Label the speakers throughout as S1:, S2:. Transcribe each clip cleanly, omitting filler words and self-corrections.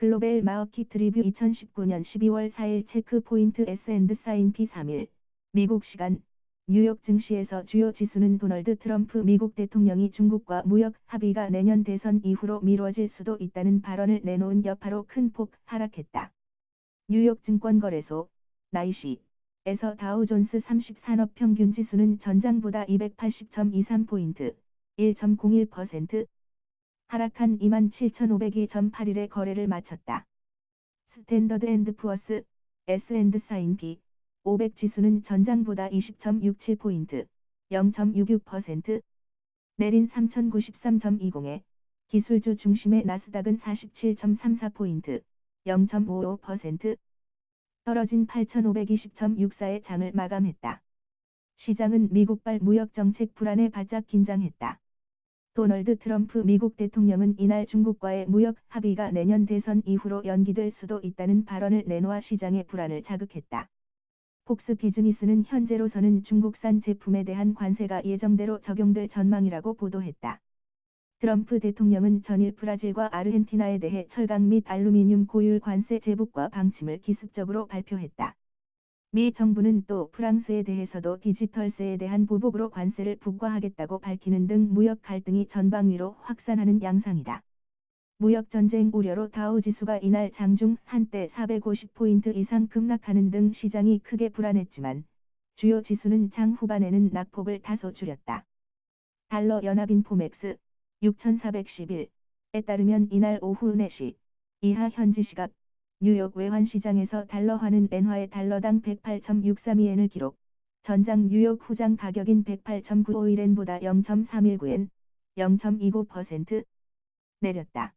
S1: 글로벌 마어킷 리뷰 2019년 12월 4일 체크포인트 S&P 3일 미국 시간 뉴욕 증시에서 주요 지수는 도널드 트럼프 미국 대통령이 중국과 무역 합의가 내년 대선 이후로 미뤄질 수도 있다는 발언을 내놓은 여파로 큰 폭 하락했다. 뉴욕 증권거래소 나이시에서 다우존스 30 산업평균지수는 전장보다 280.23포인트 1.01% 하락한 27,502.81의 거래를 마쳤다. 스탠더드 앤드 푸어스 S&P 500 지수는 전장보다 20.67포인트 0.66% 내린 3,093.20에 기술주 중심의 나스닥은 47.34포인트 0.55% 떨어진 8,520.64의 장을 마감했다. 시장은 미국발 무역정책 불안에 바짝 긴장했다. 도널드 트럼프 미국 대통령은 이날 중국과의 무역 합의가 내년 대선 이후로 연기될 수도 있다는 발언을 내놓아 시장의 불안을 자극했다. 폭스 비즈니스는 현재로서는 중국산 제품에 대한 관세가 예정대로 적용될 전망이라고 보도했다. 트럼프 대통령은 전일 브라질과 아르헨티나에 대해 철강 및 알루미늄 고율 관세 제북과 방침을 기습적으로 발표했다. 미 정부는 또 프랑스에 대해서도 디지털세에 대한 보복으로 관세를 부과하겠다고 밝히는 등 무역 갈등이 전방위로 확산하는 양상이다. 무역전쟁 우려로 다우지수가 이날 장중 한때 450포인트 이상 급락하는 등 시장이 크게 불안했지만 주요 지수는 장 후반에는 낙폭을 다소 줄였다. 달러 연합인포맥스 6411에 따르면 이날 오후 4시 이하 현지 시각 뉴욕 외환시장에서 달러화는 엔화의 달러당 108.632엔을 기록, 전장 뉴욕 후장 가격인 108.951엔보다 0.319엔, 0.29% 내렸다.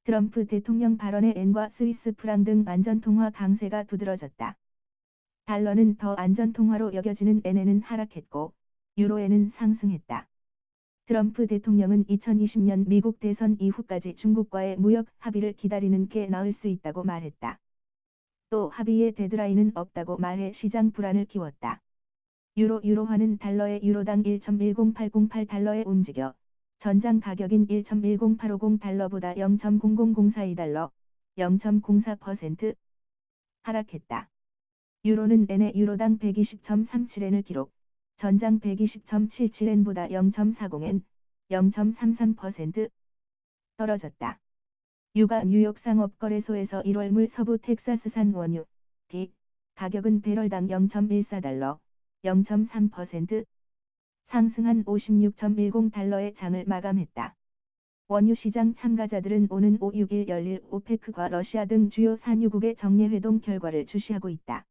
S1: 트럼프 대통령 발언에 엔과 스위스 프랑 등 안전통화 강세가 두드러졌다. 달러는 더 안전통화로 여겨지는 엔에는 하락했고, 유로엔은 상승했다. 트럼프 대통령은 2020년 미국 대선 이후까지 중국과의 무역 합의를 기다리는 게 나을 수 있다고 말했다. 또 합의의 데드라인은 없다고 말해 시장 불안을 키웠다. 유로화는 달러의 유로당 1.10808달러에 움직여 전장 가격인 1.10850달러보다 0.00042달러, 0.04% 하락했다. 유로는 엔의 유로당 120.37엔을 기록, 전장 120.77엔보다 0.40엔, 0.33% 떨어졌다. 유가 뉴욕 상업거래소에서 1월 서부 텍사스산 원유 D 가격은 배럴당 0.14달러, 0.3% 상승한 56.10달러의 장을 마감했다. 원유 시장 참가자들은 오는 5-6일 열릴 오페크과 러시아 등 주요 산유국의 정례회동 결과를 주시하고 있다.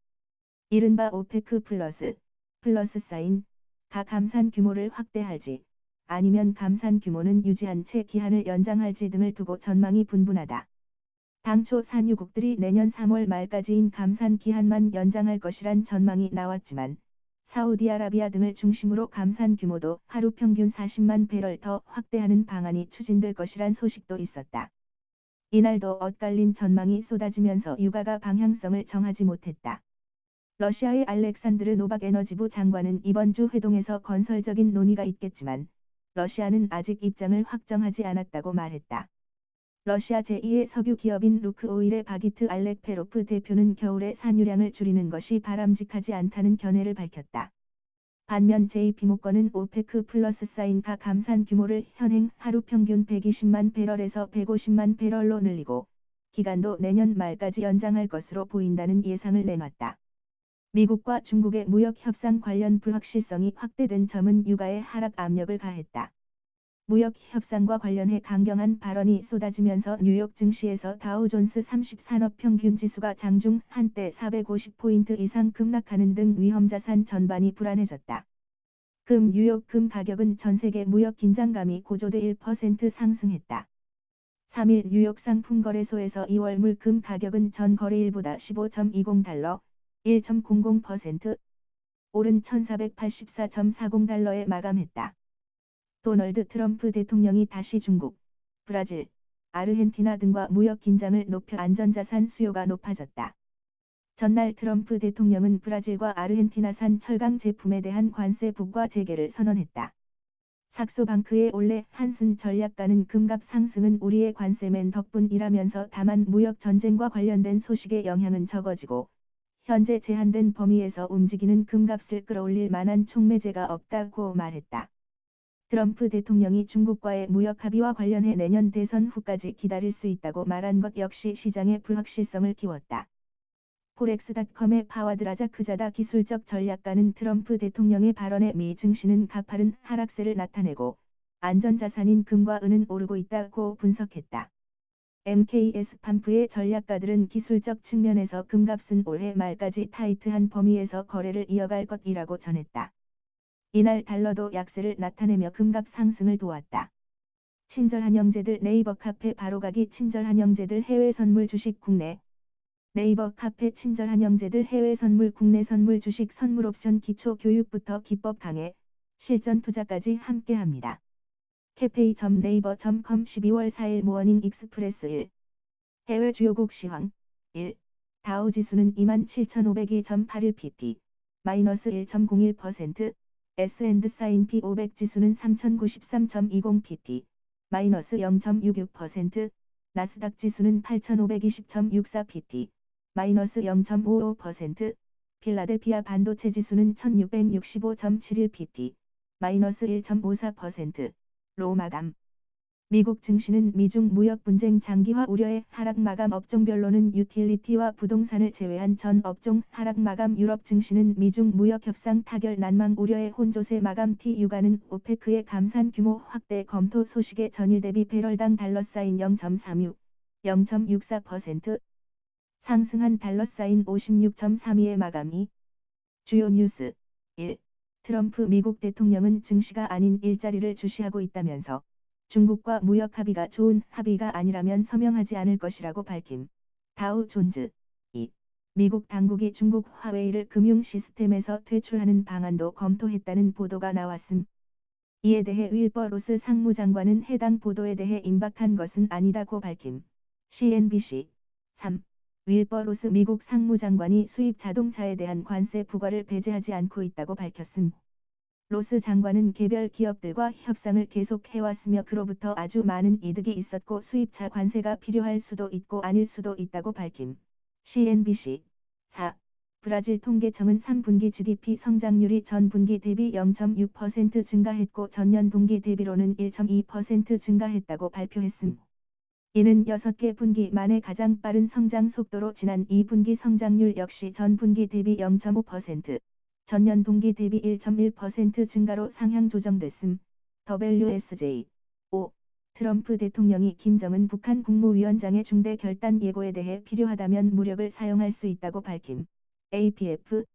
S1: 이른바 오페크 플러스 사인 가 감산 규모를 확대할지 아니면 감산 규모는 유지한 채 기한을 연장할지 등을 두고 전망이 분분하다. 당초 산유국들이 내년 3월 말까지인 감산 기한만 연장할 것이란 전망이 나왔지만 사우디아라비아 등을 중심으로 감산 규모도 하루 평균 40만 배럴 더 확대하는 방안이 추진될 것이란 소식도 있었다. 이날도 엇갈린 전망이 쏟아지면서 유가가 방향성을 정하지 못했다. 러시아의 알렉산드르 노박 에너지부 장관은 이번 주 회동에서 건설적인 논의가 있겠지만 러시아는 아직 입장을 확정하지 않았다고 말했다. 러시아 제2의 석유 기업인 루크오일의 바기트 알렉페로프 대표는 겨울에 산유량을 줄이는 것이 바람직하지 않다는 견해를 밝혔다. 반면 JP모건은 오페크 플러스 사인 가 감산 규모를 현행 하루 평균 120만 배럴에서 150만 배럴로 늘리고 기간도 내년 말까지 연장할 것으로 보인다는 예상을 내놨다. 미국과 중국의 무역 협상 관련 불확실성이 확대된 점은 유가에 하락 압력을 가했다. 무역 협상과 관련해 강경한 발언이 쏟아지면서 뉴욕 증시에서 다우존스 30 산업평균지수가 장중 한때 450포인트 이상 급락하는 등 위험자산 전반이 불안해졌다. 뉴욕 금 가격은 전세계 무역 긴장감이 고조돼 1% 상승했다. 3일 뉴욕 상품거래소에서 2월 물금 가격은 전 거래일보다 15.20달러, 1.00% 오른 1484.40달러에 마감했다. 도널드 트럼프 대통령이 다시 중국, 브라질, 아르헨티나 등과 무역 긴장을 높여 안전자산 수요가 높아졌다. 전날 트럼프 대통령은 브라질과 아르헨티나산 철강 제품에 대한 관세 부과 재개를 선언했다. 삭소방크의 올해 한슨 전략가는 금값 상승은 우리의 관세맨 덕분이라면서 다만 무역 전쟁과 관련된 소식의 영향은 적어지고 현재 제한된 범위에서 움직이는 금값을 끌어올릴 만한 촉매제가 없다고 말했다. 트럼프 대통령이 중국과의 무역 합의와 관련해 내년 대선 후까지 기다릴 수 있다고 말한 것 역시 시장에 불확실성을 키웠다. 포렉스닷컴의 파와드 라자크자다 기술적 전략가는 트럼프 대통령의 발언에 미 증시는 가파른 하락세를 나타내고 안전자산인 금과 은은 오르고 있다고 분석했다. MKS 팜프의 전략가들은 기술적 측면에서 금값은 올해 말까지 타이트한 범위에서 거래를 이어갈 것이라고 전했다. 이날 달러도 약세를 나타내며 금값 상승을 도왔다. 친절한 형제들 네이버 카페 바로가기 친절한 형제들 해외 선물 주식 국내 네이버 카페 친절한 형제들 해외 선물 국내 선물 주식 선물 옵션 기초 교육부터 기법 강해 실전 투자까지 함께합니다. cafe.naver.com 12월 4일 모어닝 익스프레스 1. 해외 주요국 시황 1. 다우 지수는 27,502.81pp 마이너스 1.01%. S&P 500 지수는 3,093.20pp 마이너스 0.66%. 나스닥 지수는 8,520.64pp 마이너스 0.55%. 필라델피아 반도체 지수는 1,665.71pp 마이너스 1.54%. 로마담. 미국 증시는 미중 무역 분쟁 장기화 우려의 하락 마감 업종별로는 유틸리티와 부동산을 제외한 전 업종 하락 마감 유럽 증시는 미중 무역 협상 타결 난망 우려의 혼조세 마감 TU가는 오페크의 감산 규모 확대 검토 소식에 전일 대비 배럴당 달러 사인 0.36, 0.64% 상승한 달러 사인 56.32의 마감이 주요 뉴스 1. 트럼프 미국 대통령은 증시가 아닌 일자리를 주시하고 있다면서 중국과 무역 합의가 좋은 합의가 아니라면 서명하지 않을 것이라고 밝힘. 다우 존즈 2. 미국 당국이 중국 화웨이를 금융 시스템에서 퇴출하는 방안도 검토했다는 보도가 나왔음. 이에 대해 윌버 로스 상무장관은 해당 보도에 대해 임박한 것은 아니다고 밝힘. CNBC 3. 윌버 로스 미국 상무장관이 수입 자동차에 대한 관세 부과를 배제하지 않고 있다고 밝혔음. 로스 장관은 개별 기업들과 협상을 계속해왔으며 그로부터 아주 많은 이득이 있었고 수입차 관세가 필요할 수도 있고 아닐 수도 있다고 밝힘. CNBC 4. 브라질 통계청은 3분기 GDP 성장률이 전분기 대비 0.6% 증가했고 전년 동기 대비로는 1.2% 증가했다고 발표했음. 이는 6개 분기 만에 가장 빠른 성장 속도로 지난 2분기 성장률 역시 전분기 대비 0.5%, 전년 동기 대비 1.1% 증가로 상향 조정됐음. WSJ 5. 트럼프 대통령이 김정은 북한 국무위원장의 중대 결단 예고에 대해 필요하다면 무력을 사용할 수 있다고 밝힘. APF